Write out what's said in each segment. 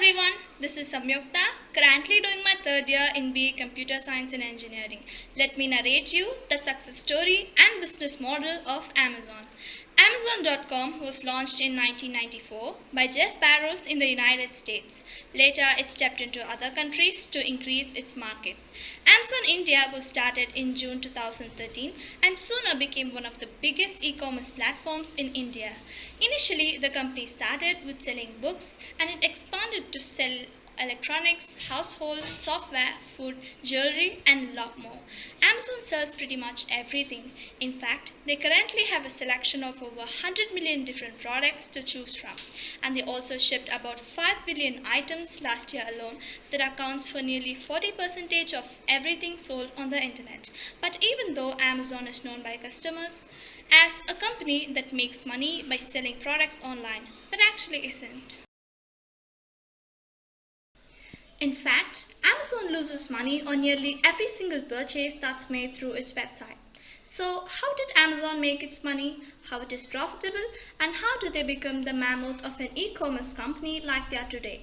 everyone, this is Samyuktha, currently doing my third year in BA Computer Science and Engineering. Let me narrate you the success story and business model of Amazon. Amazon.com was launched in 1994 by Jeff Bezos in the United States. Later, it stepped into other countries to increase its market. Amazon India was started in June 2013 and sooner became one of the biggest e-commerce platforms in India. Initially, the company started with selling books and it expanded to sell electronics, household, software, food, jewelry, and a lot more. Amazon sells pretty much everything. In fact, they currently have a selection of over 100 million different products to choose from. And they also shipped about 5 billion items last year alone that accounts for nearly 40% of everything sold on the internet. But even though Amazon is known by customers as a company that makes money by selling products online, that actually isn't. In fact, Amazon loses money on nearly every single purchase that's made through its website. So, how did Amazon make its money, how it is profitable, and how do they become the mammoth of an e-commerce company like they are today?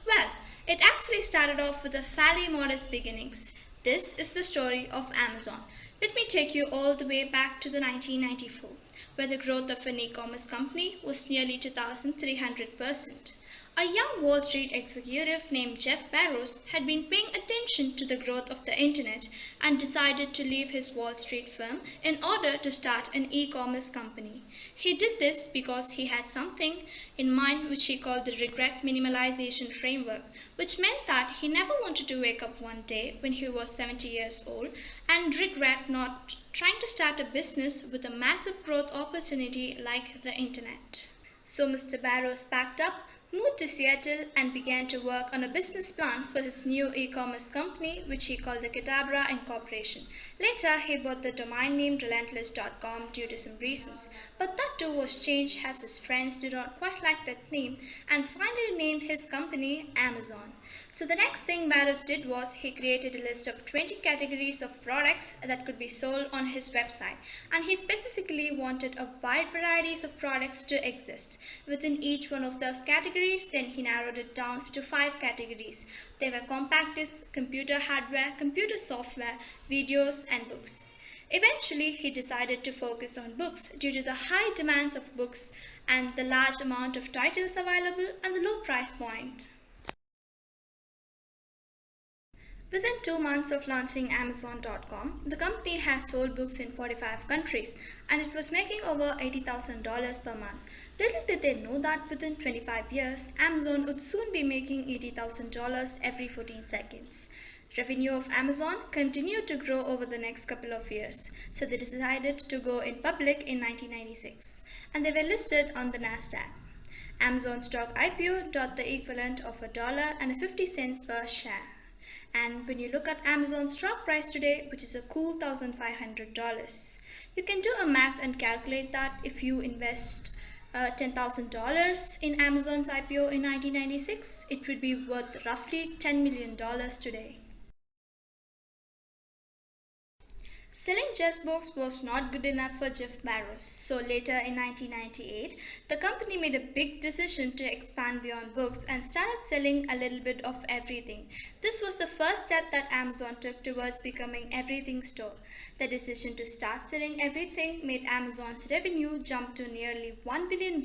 Well, it actually started off with a fairly modest beginnings. This is the story of Amazon. Let me take you all the way back to the 1994, where the growth of an e-commerce company was nearly 2,300%. A young Wall Street executive named Jeff Bezos had been paying attention to the growth of the internet and decided to leave his Wall Street firm in order to start an e-commerce company. He did this because he had something in mind which he called the regret minimalization framework, which meant that he never wanted to wake up one day when he was 70 years old and regret not trying to start a business with a massive growth opportunity like the internet. So Mr. Bezos packed up, moved to Seattle, and began to work on a business plan for his new e-commerce company, which he called the Cadabra Incorporation. Later, he bought the domain name relentless.com due to some reasons, but that too was changed as his friends did not quite like that name and finally named his company Amazon. So the next thing Bezos did was he created a list of 20 categories of products that could be sold on his website, and he specifically wanted a wide varieties of products to exist. Within each one of those categories, then he narrowed it down to 5 categories. They were compact discs, computer hardware, computer software, videos, and books. Eventually, he decided to focus on books due to the high demands of books and the large amount of titles available and the low price point. Within 2 months of launching Amazon.com, the company has sold books in 45 countries and it was making over $80,000 per month. Little did they know that within 25 years, Amazon would soon be making $80,000 every 14 seconds. Revenue of Amazon continued to grow over the next couple of years, so they decided to go in public in 1996 and they were listed on the Nasdaq. Amazon stock IPO got the equivalent of $1.50 per share. And when you look at Amazon's stock price today, which is a cool $1,500, you can do a math and calculate that if you invest $10,000 in Amazon's IPO in 1996, it would be worth roughly $10 million today. Selling just books was not good enough for Jeff Bezos, so later in 1998, the company made a big decision to expand beyond books and started selling a little bit of everything. This was the first step that Amazon took towards becoming everything store. The decision to start selling everything made Amazon's revenue jump to nearly $1 billion,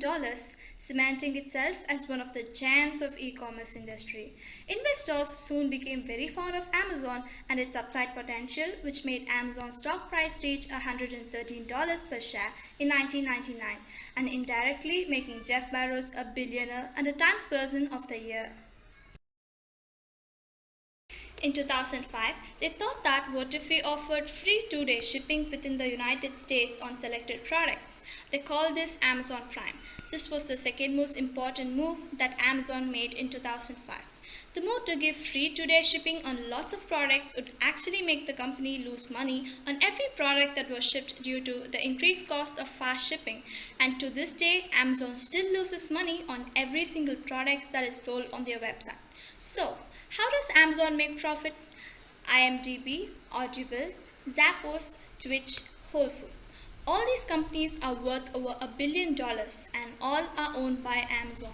cementing itself as one of the giants of e-commerce industry. Investors soon became very fond of Amazon and its upside potential, which made Amazon's stock price reach $113 per share in 1999 and indirectly making Jeff Bezos a billionaire and a Times Person of the Year. In 2005, they thought that what if we offered free 2-day shipping within the United States on selected products? They called this Amazon Prime. This was the second most important move that Amazon made in 2005. The move to give free 2-day shipping on lots of products would actually make the company lose money on every product that was shipped due to the increased cost of fast shipping. And to this day, Amazon still loses money on every single product that is sold on their website. So, how does Amazon make profit? IMDb, Audible, Zappos, Twitch, Whole Foods. All these companies are worth over $1 billion and all are owned by Amazon.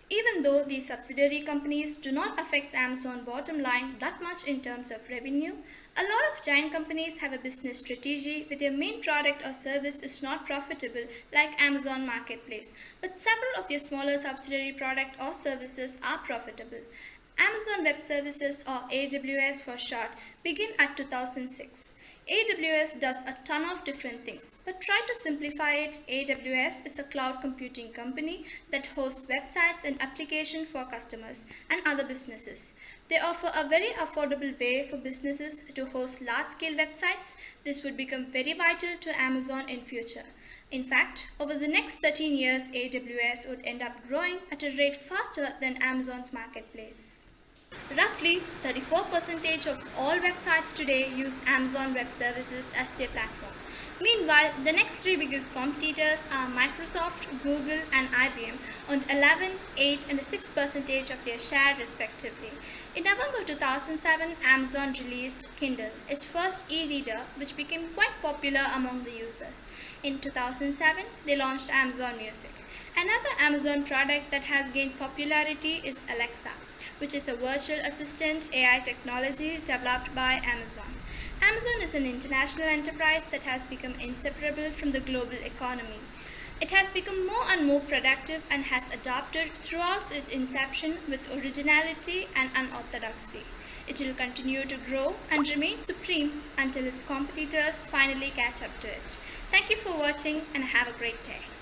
Even though these subsidiary companies do not affect Amazon bottom line that much in terms of revenue, a lot of giant companies have a business strategy where their main product or service is not profitable like Amazon Marketplace, but several of their smaller subsidiary product or services are profitable. Amazon Web Services, or AWS for short, began at 2006. AWS does a ton of different things, but try to simplify it. AWS is a cloud computing company that hosts websites and applications for customers and other businesses. They offer a very affordable way for businesses to host large-scale websites. This would become very vital to Amazon in future. In fact, over the next 13 years, AWS would end up growing at a rate faster than Amazon's marketplace. Roughly 34% of all websites today use Amazon Web Services as their platform. Meanwhile, the next three biggest competitors are Microsoft, Google, and IBM, on 11, 8, and 6% of their share respectively. In November 2007, Amazon released Kindle, its first e-reader, which became quite popular among the users. In 2007, they launched Amazon Music. Another Amazon product that has gained popularity is Alexa, which is a virtual assistant AI technology developed by Amazon. Amazon is an international enterprise that has become inseparable from the global economy. It has become more and more productive and has adapted throughout its inception with originality and unorthodoxy. It will continue to grow and remain supreme until its competitors finally catch up to it. Thank you for watching and have a great day.